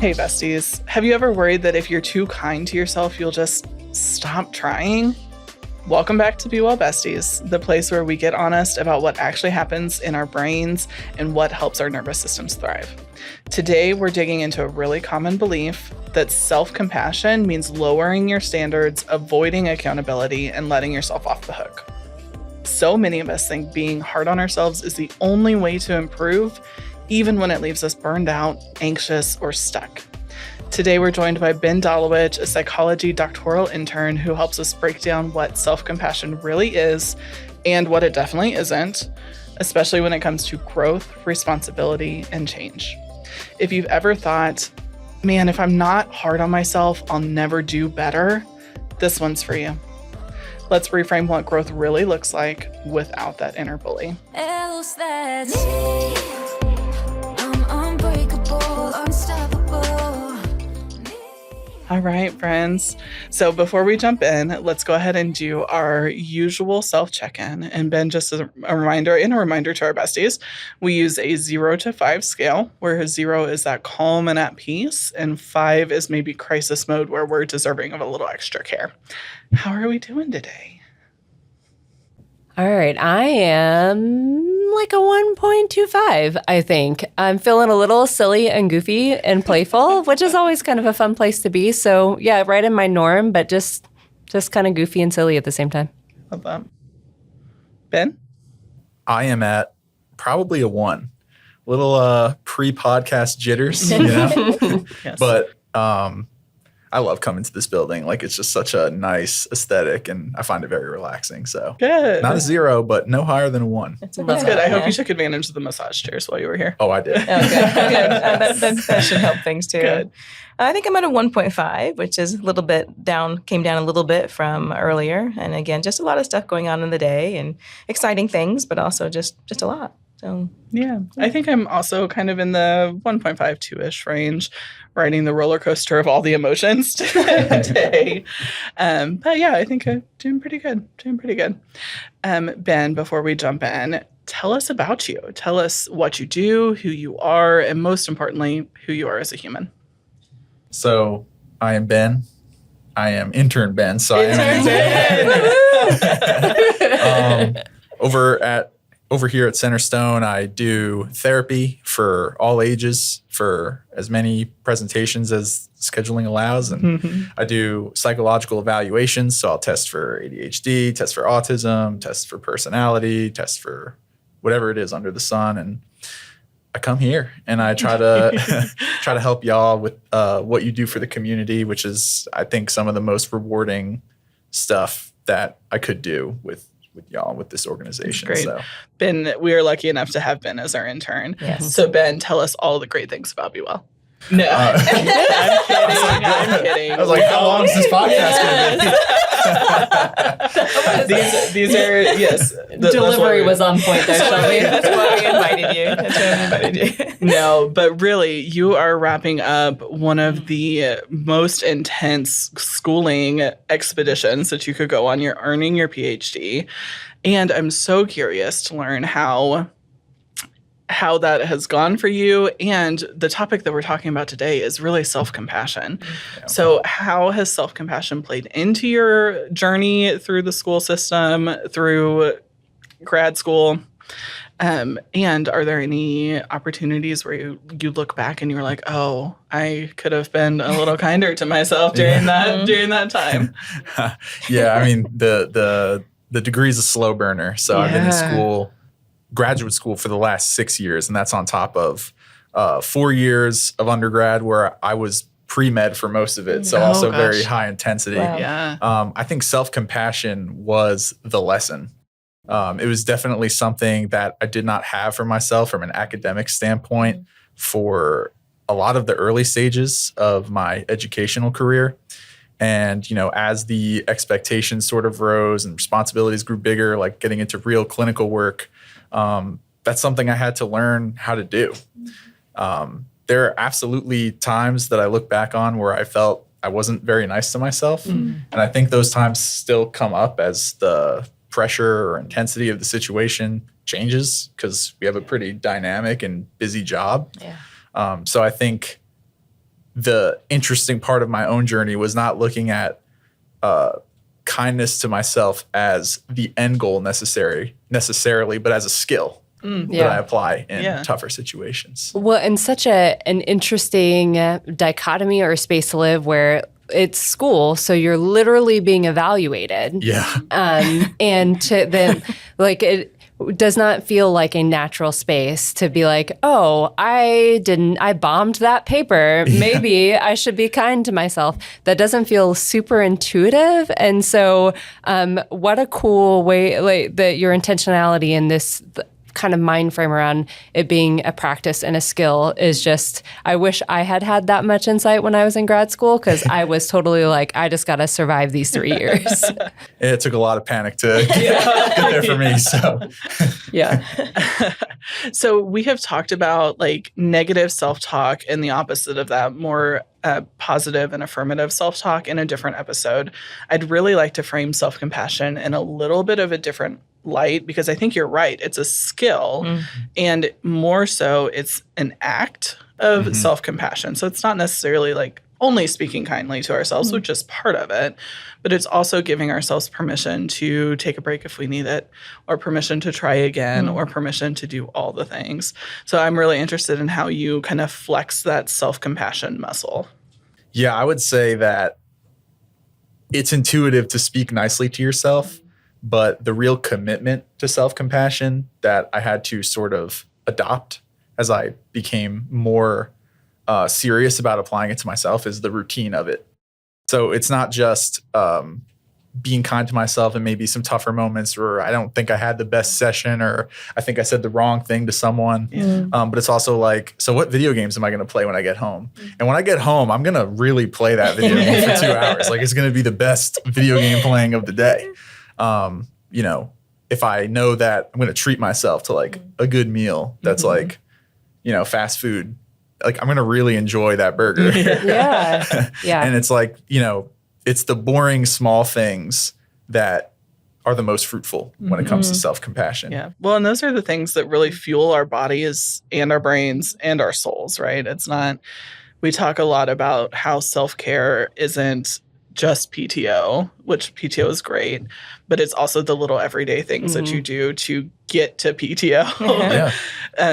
Hey besties, have you ever worried that if you're too kind to yourself, you'll just stop trying? Welcome back to Be Well Besties, the place where we get honest about what actually happens in our brains and what helps our nervous systems thrive. Today, we're digging into a really common belief that self-compassion means lowering your standards, avoiding accountability, and letting yourself off the hook. So many of us think being hard on ourselves is the only way to improve, even when it leaves us burned out, anxious, or stuck. Today, we're joined by Ben Dolowich, a psychology doctoral intern who helps us break down what self-compassion really is and what it definitely isn't, especially when it comes to growth, responsibility, and change. If you've ever thought, man, if I'm not hard on myself, I'll never do better, this one's for you. Let's reframe what growth really looks like without that inner bully. Else that's me. I'm unbreakable, unstoppable. All right, friends. So before we jump in, let's go ahead and do our usual self-check-in. And Ben, just as a reminder to our besties, we use a 0 to 5 scale, where 0 is that calm and at peace, and 5 is maybe crisis mode, where we're deserving of a little extra care. How are we doing today? All right, I am like a 1.25, I think. I'm feeling a little silly and goofy and playful, which is always kind of a fun place to be. So yeah, right in my norm, but just kind of goofy and silly at the same time. Love that. Ben? I am at probably a 1. Little pre-podcast jitters, you know? Yes. But I love coming to this building. Like, it's just such a nice aesthetic, and I find it very relaxing. So Good. not a 0, but no higher than a 1. That's good. I hope you took advantage of the massage chairs while you were here. Oh, I did. Oh, good. That should help things too. Good. I think I'm at a 1.5, which is a little bit down, came down a little bit from earlier. And again, just a lot of stuff going on in the day and exciting things, but also just a lot. So Yeah. I think I'm also kind of in the 1.5, 2-ish range, riding the roller coaster of all the emotions today. But yeah, I think I'm doing pretty good. Ben, before we jump in, tell us about you. Tell us what you do, who you are, and most importantly, who you are as a human. So I am Ben. I am intern Ben. So I am over here at Centerstone, I do therapy for all ages for as many presentations as scheduling allows. And I do psychological evaluations. So I'll test for ADHD, test for autism, test for personality, test for whatever it is under the sun. And I come here and I try to help y'all with what you do for the community, which is, I think, some of the most rewarding stuff that I could do with y'all, with this organization. Great. So. Ben, we are lucky enough to have Ben as our intern. Yes. So Ben, tell us all the great things about Be Well. No, I'm kidding. I was like, how long is this podcast going to be? These are, yes. Delivery was on point there, Shelby. That's why we invited you. No, but really, you are wrapping up one of the most intense schooling expeditions that you could go on. You're earning your PhD. And I'm so curious to learn how that has gone for you. And the topic that we're talking about today is really self-compassion. Yeah. So how has self-compassion played into your journey through the school system, through grad school? And are there any opportunities where you look back and you're like, oh, I could have been a little kinder to myself during that time? Yeah, I mean, the degree is a slow burner. So I've been in graduate school for the last 6 years, and that's on top of 4 years of undergrad where I was pre-med for most of it. So also very high intensity. Wow. Yeah. I think self-compassion was the lesson. It was definitely something that I did not have for myself from an academic standpoint for a lot of the early stages of my educational career. And, you know, as the expectations sort of rose and responsibilities grew bigger, like getting into real clinical work, that's something I had to learn how to do. There are absolutely times that I look back on where I felt I wasn't very nice to myself. And I think those times still come up as the pressure or intensity of the situation changes, because we have a pretty dynamic and busy job. Yeah. So I think the interesting part of my own journey was not looking at kindness to myself as the end goal necessarily, but as a skill that I apply in tougher situations. Well, and such an interesting dichotomy or space to live where it's school, so you're literally being evaluated. Yeah. And to then, like, it does not feel like a natural space to be like, oh, I bombed that paper. Maybe I should be kind to myself. That doesn't feel super intuitive. And so what a cool way, like, that your intentionality in this kind of mind frame around it being a practice and a skill is just, I wish I had that much insight when I was in grad school, because I was totally like, I just got to survive these 3 years. It took a lot of panic to get there for me. So, yeah. So we have talked about like negative self-talk and the opposite of that, more positive and affirmative self-talk in a different episode. I'd really like to frame self-compassion in a little bit of a different light, because I think you're right. It's a skill, and more so it's an act of self-compassion. So it's not necessarily like only speaking kindly to ourselves, which is part of it, but it's also giving ourselves permission to take a break if we need it, or permission to try again, or permission to do all the things. So I'm really interested in how you kind of flex that self-compassion muscle. Yeah, I would say that it's intuitive to speak nicely to yourself, but the real commitment to self-compassion that I had to sort of adopt as I became more serious about applying it to myself is the routine of it. So it's not just being kind to myself and maybe some tougher moments where I don't think I had the best session, or I think I said the wrong thing to someone. But it's also like, so what video games am I going to play when I get home? And when I get home, I'm going to really play that video game for 2 hours. Like, it's going to be the best video game playing of the day. You know, if I know that I'm going to treat myself to like a good meal that's like, you know, fast food, like I'm going to really enjoy that burger. Yeah. And it's like, you know, it's the boring small things that are the most fruitful when it comes to self-compassion. Yeah. Well, and those are the things that really fuel our bodies and our brains and our souls, right? It's not, we talk a lot about how self-care isn't just PTO, which PTO is great, but it's also the little everyday things that you do to get to PTO.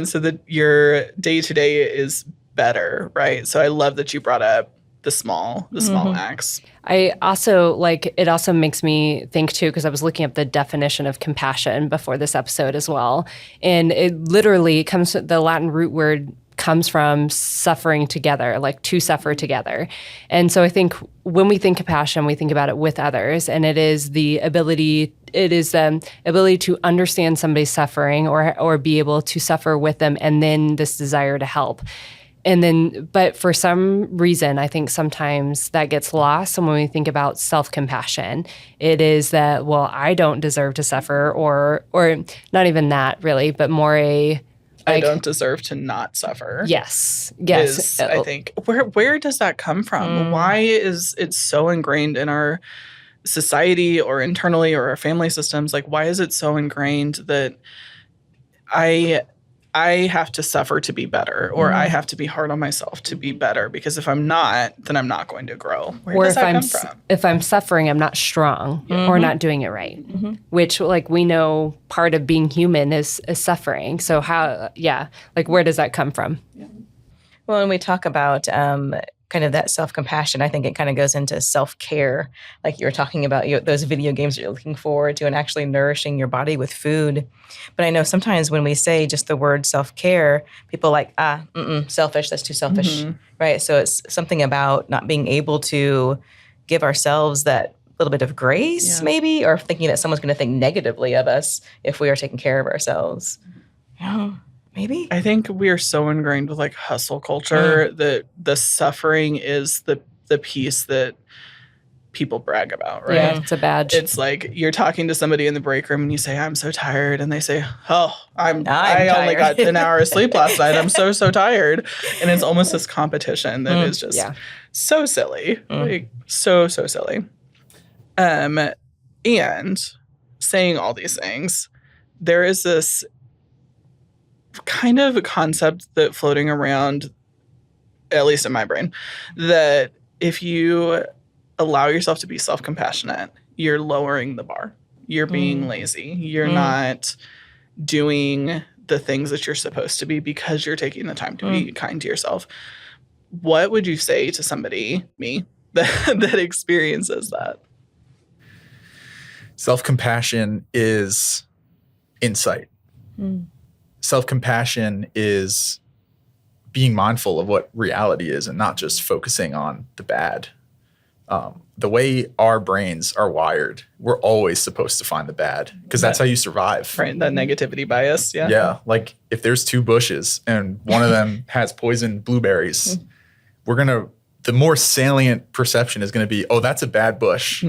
So that your day-to-day is better, right? So I love that you brought up the small acts. I also like, it also makes me think too, because I was looking up the definition of compassion before this episode as well. And it literally comes, the Latin root word comes from suffering together, like to suffer together. And so I think when we think compassion, we think about it with others, and it is the ability to understand somebody's suffering or be able to suffer with them, and then this desire to help. And then, but for some reason, I think sometimes that gets lost. And when we think about self-compassion, it is that, well, I don't deserve to suffer, or not even that really, but more a, I don't deserve to not suffer. Yes. I think where does that come from? Why is it so ingrained in our society or internally or our family systems? Like, why is it so ingrained that I have to suffer to be better, or I have to be hard on myself to be better? Because if I'm not, then I'm not going to grow. Where does that come from? If I'm suffering, I'm not strong or not doing it right, which, like, we know part of being human is suffering. So like, where does that come from? Well, when we talk about kind of that self-compassion, I think it kind of goes into self-care. Like you were talking about those video games that you're looking forward to, and actually nourishing your body with food. But I know sometimes when we say just the word self-care, people are like, selfish, that's too selfish, right? So it's something about not being able to give ourselves that little bit of grace, maybe, or thinking that someone's going to think negatively of us if we are taking care of ourselves. Maybe. I think we are so ingrained with like hustle culture that the suffering is the piece that people brag about, right? Yeah, it's a badge. It's like you're talking to somebody in the break room and you say, I'm so tired. And they say, oh, I only got an hour of sleep last night. I'm so tired. And it's almost this competition that is just so silly. Like, so silly. And saying all these things, there is this kind of a concept that floating around at least in my brain, that if you allow yourself to be self-compassionate, you're lowering the bar. You're being lazy. You're not doing the things that you're supposed to be because you're taking the time to be kind to yourself. What would you say to somebody, me, that experiences that? Self-compassion is insight. Self-compassion is being mindful of what reality is and not just focusing on the bad. The way our brains are wired, we're always supposed to find the bad because that's how you survive. Right, that negativity bias, yeah. Yeah, like if there's two bushes and one of them has poison blueberries, the more salient perception is going to be, oh, that's a bad bush,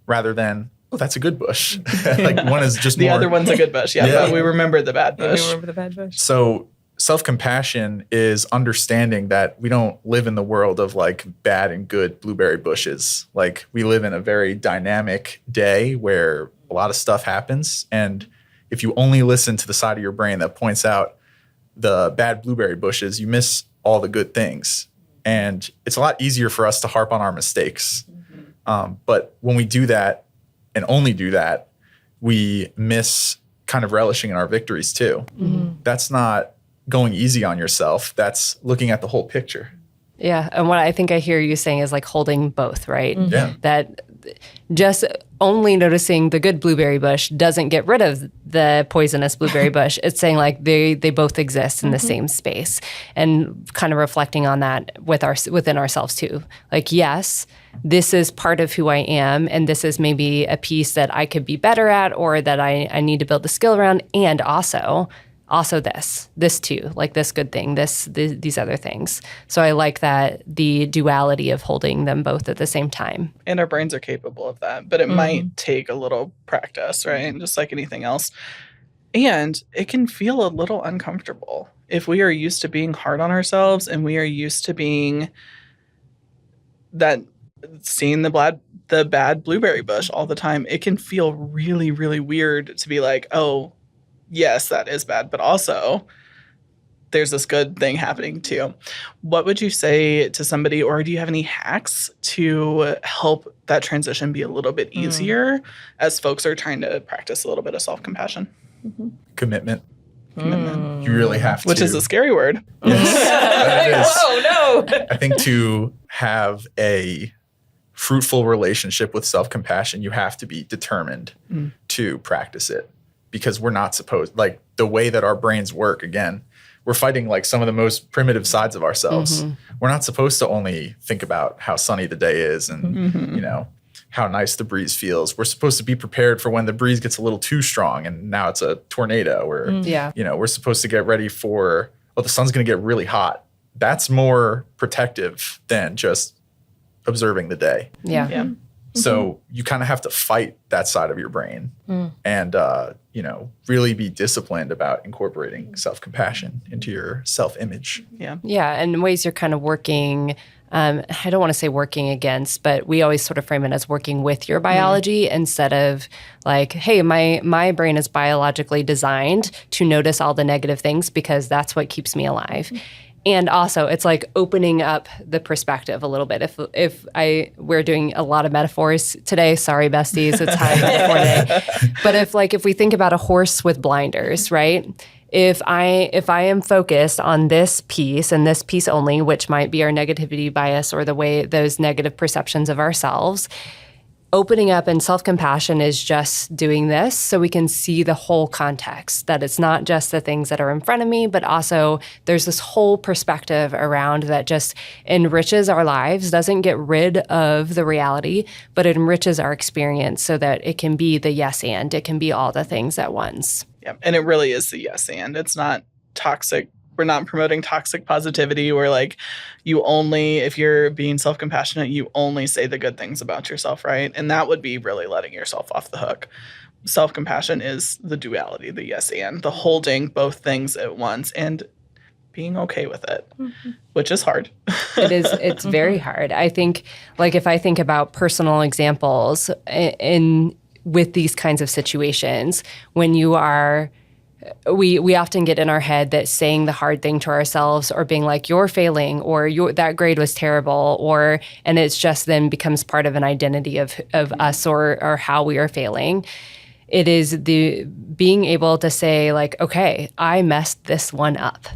rather than, oh, that's a good bush. Like one is just the other one's a good bush, but we remember the bad bush. We remember the bad bush. So self-compassion is understanding that we don't live in the world of like bad and good blueberry bushes. Like we live in a very dynamic day where a lot of stuff happens. And if you only listen to the side of your brain that points out the bad blueberry bushes, you miss all the good things. And it's a lot easier for us to harp on our mistakes. But when we do that and only do that, we miss kind of relishing in our victories too. That's not going easy on yourself. That's looking at the whole picture. Yeah. And what I think I hear you saying is like holding both, right? Yeah. That just only noticing the good blueberry bush doesn't get rid of the poisonous blueberry bush. It's saying like they both exist in the same space, and kind of reflecting on that within ourselves too. Like, yes, this is part of who I am, and this is maybe a piece that I could be better at or that I need to build the skill around, and also this too, like this good thing, these other things. So I like that, the duality of holding them both at the same time. And our brains are capable of that, but it might take a little practice, right? Just like anything else. And it can feel a little uncomfortable if we are used to being hard on ourselves and we are used to being seeing the bad blueberry bush all the time. It can feel really, really weird to be like, oh, yes, that is bad, but also there's this good thing happening too. What would you say to somebody, or do you have any hacks to help that transition be a little bit easier as folks are trying to practice a little bit of self-compassion? Commitment. You really have to. Which is a scary word. Yes, that is. Whoa, no. I think to have a fruitful relationship with self-compassion, you have to be determined to practice it. Because we're not supposed, like the way that our brains work, again, we're fighting like some of the most primitive sides of ourselves. We're not supposed to only think about how sunny the day is and, you know, how nice the breeze feels. We're supposed to be prepared for when the breeze gets a little too strong and now it's a tornado, or, you know, we're supposed to get ready for, oh, the sun's going to get really hot. That's more protective than just observing the day. Yeah. So you kind of have to fight that side of your brain and, you know, really be disciplined about incorporating self-compassion into your self-image. Yeah. And ways you're kind of working, I don't want to say working against, but we always sort of frame it as working with your biology instead of like, hey, my brain is biologically designed to notice all the negative things because that's what keeps me alive. And also, it's like opening up the perspective a little bit. We're doing a lot of metaphors today. Sorry, besties, it's high metaphor day. But if we think about a horse with blinders, right? If I am focused on this piece and this piece only, which might be our negativity bias or the way those negative perceptions of ourselves, opening up and self-compassion is just doing this so we can see the whole context, that it's not just the things that are in front of me, but also there's this whole perspective around that just enriches our lives, doesn't get rid of the reality, but it enriches our experience so that it can be the yes and, it can be all the things at once. Yeah, and it really is the yes and. It's not toxic. We're not promoting toxic positivity where like you only, if you're being self-compassionate, you only say the good things about yourself, right? And that would be really letting yourself off the hook. Self-compassion is the duality, the yes and, the holding both things at once and being okay with it, which is hard. It's very hard. I think, like if I think about personal examples with these kinds of situations, when you are we often get in our head that saying the hard thing to ourselves or being like, you're failing, or that grade was terrible, and it's just then becomes part of an identity of us or how we are failing. It is the being able to say like, okay, I messed this one up,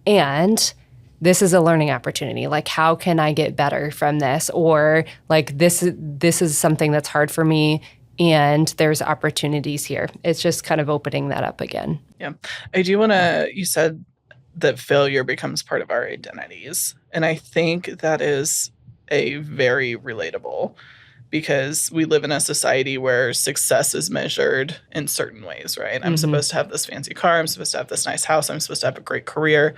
and this is a learning opportunity. Like, how can I get better from this? Or like, this is something that's hard for me, and there's opportunities here. It's just kind of opening that up again. Yeah. I do want to, you said that failure becomes part of our identities. And I think that is a very relatable, because we live in a society where success is measured in certain ways, right? I'm supposed to have this fancy car. I'm supposed to have this nice house. I'm supposed to have a great career.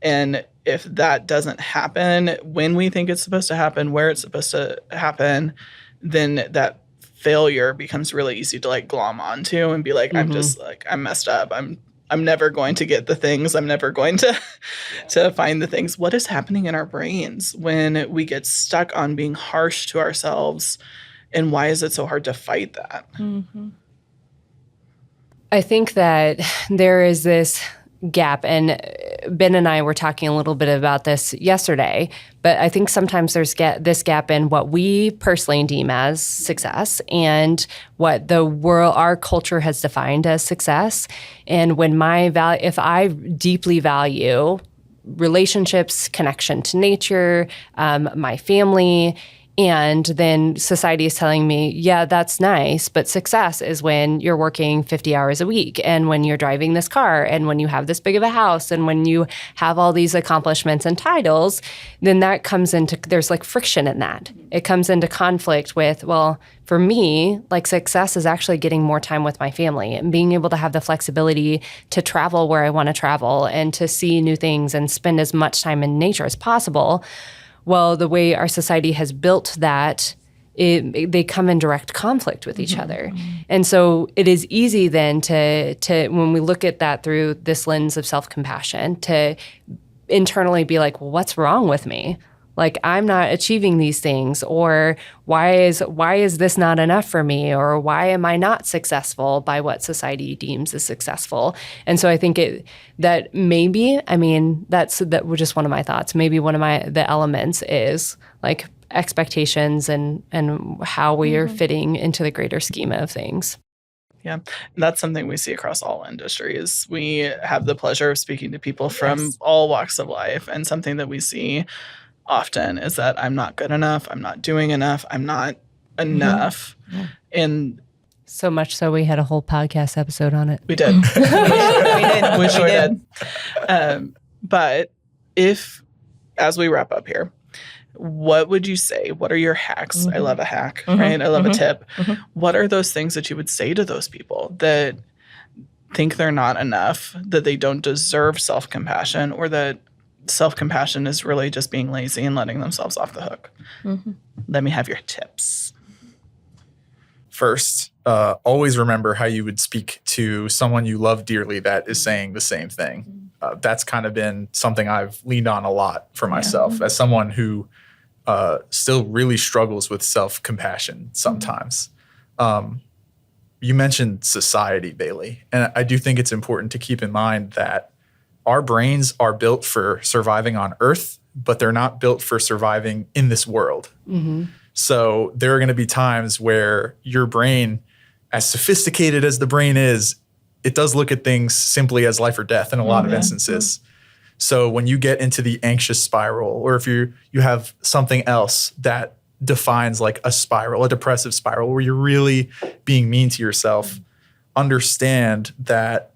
And if that doesn't happen when we think it's supposed to happen, where it's supposed to happen, then that failure becomes really easy to like glom onto and be like, I'm just like, I'm messed up. I'm never going to get the things. I'm never going to find the things. What is happening in our brains when we get stuck on being harsh to ourselves? And why is it so hard to fight that? I think that there is this gap, and Ben and I were talking a little bit about this yesterday, but I think sometimes there's this gap in what we personally deem as success and what our culture has defined as success. And when if I deeply value relationships, connection to nature, my family, and then society is telling me, yeah, that's nice, but success is when you're working 50 hours a week, and when you're driving this car, and when you have this big of a house, and when you have all these accomplishments and titles, then that comes into, there's like friction in that. It comes into conflict with, well, for me, like success is actually getting more time with my family and being able to have the flexibility to travel where I want to travel and to see new things and spend as much time in nature as possible. Well, the way our society has built that, they come in direct conflict with each other. And so it is easy then to when we look at that through this lens of self-compassion, to internally be like, well, what's wrong with me? Like, I'm not achieving these things, or why is this not enough for me, or why am I not successful by what society deems as successful? And so I think that maybe, I mean, that was just one of my thoughts. Maybe one of the elements is like expectations and how we are fitting into the greater schema of things. Yeah, that's something we see across all industries. We have the pleasure of speaking to people from all walks of life, and something that we see often is that I'm not good enough, I'm not doing enough, I'm not enough. And so much so we had a whole podcast episode on it. We did. We sure did. But if, as we wrap up here, what would you say? What are your hacks? I love a hack, right? I love a tip. What are those things that you would say to those people that think they're not enough, that they don't deserve self-compassion, or that self-compassion is really just being lazy and letting themselves off the hook? Let me have your tips. First, always remember how you would speak to someone you love dearly that is saying the same thing. That's kind of been something I've leaned on a lot for myself as someone who still really struggles with self-compassion sometimes. You mentioned society, Bailey, and I do think it's important to keep in mind that our brains are built for surviving on Earth, but they're not built for surviving in this world. So there are going to be times where your brain, as sophisticated as the brain is, it does look at things simply as life or death in a lot of instances. So when you get into the anxious spiral, or if you have something else that defines like a spiral, a depressive spiral, where you're really being mean to yourself, understand that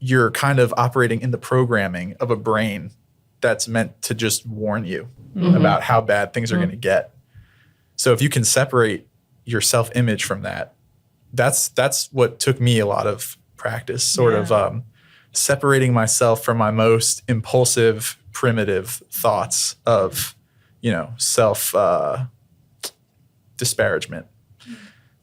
you're kind of operating in the programming of a brain that's meant to just warn you about how bad things are going to get. So if you can separate your self-image from that, that's what took me a lot of practice, sort of separating myself from my most impulsive, primitive thoughts of, self disparagement.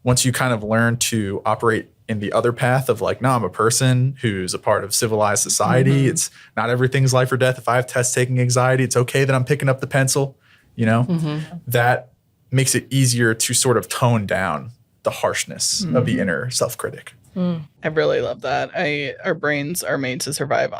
Once you kind of learn to operate in the other path of like, no, I'm a person who's a part of civilized society. It's not everything's life or death. If I have test taking anxiety, it's okay that I'm picking up the pencil, that makes it easier to sort of tone down the harshness of the inner self-critic. I really love that. Our brains are made to survive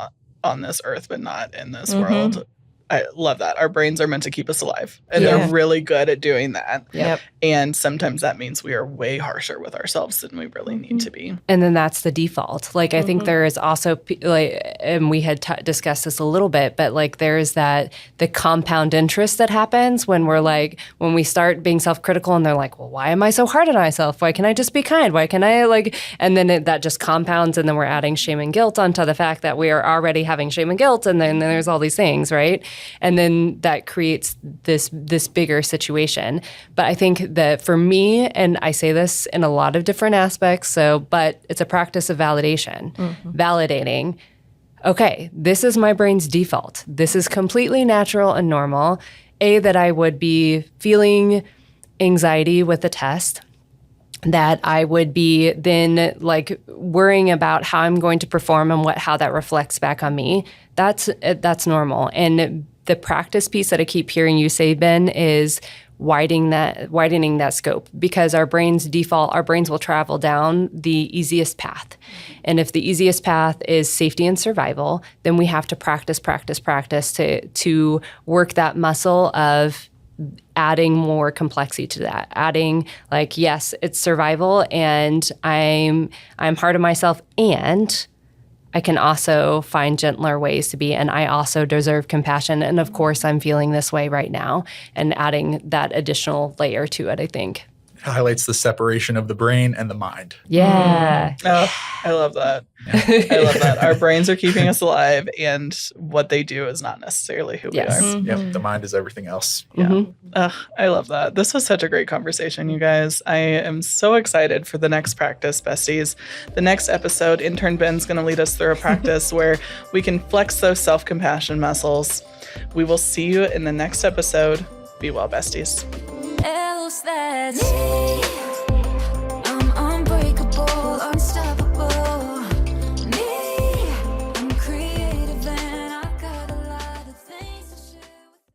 on this earth, but not in this world. I love that. Our brains are meant to keep us alive, and they're really good at doing that. Yep. And sometimes that means we are way harsher with ourselves than we really need to be. And then that's the default. Like, I think there is also, like, and we had discussed this a little bit, but like there is that the compound interest that happens when we're like, when we start being self-critical and they're like, well, why am I so hard on myself? Why can't I just be kind? Why can I like, and then that just compounds, and then we're adding shame and guilt onto the fact that we are already having shame and guilt. And then there's all these things, right? And then that creates this bigger situation. But I think that for me, and I say this in a lot of different aspects, but it's a practice of validation, validating, okay, this is my brain's default. This is completely natural and normal. That I would be feeling anxiety with the test, that I would be then like worrying about how I'm going to perform and how that reflects back on me. That's normal. And the practice piece that I keep hearing you say, Ben, is widening that scope, because our brains will travel down the easiest path. And if the easiest path is safety and survival, then we have to practice to work that muscle of adding more complexity to that, adding like, yes, it's survival and I'm hard on myself, and I can also find gentler ways to be, and I also deserve compassion. And of course, I'm feeling this way right now, and adding that additional layer to it, I think. It highlights the separation of the brain and the mind. Yeah. Oh, I love that. I love that. Our brains are keeping us alive, and what they do is not necessarily who we are. Yep, the mind is everything else. Yeah. I love that. This was such a great conversation, you guys. I am so excited for the next practice, besties. The next episode, intern Ben's going to lead us through a practice where we can flex those self-compassion muscles. We will see you in the next episode. Be well, besties. else that's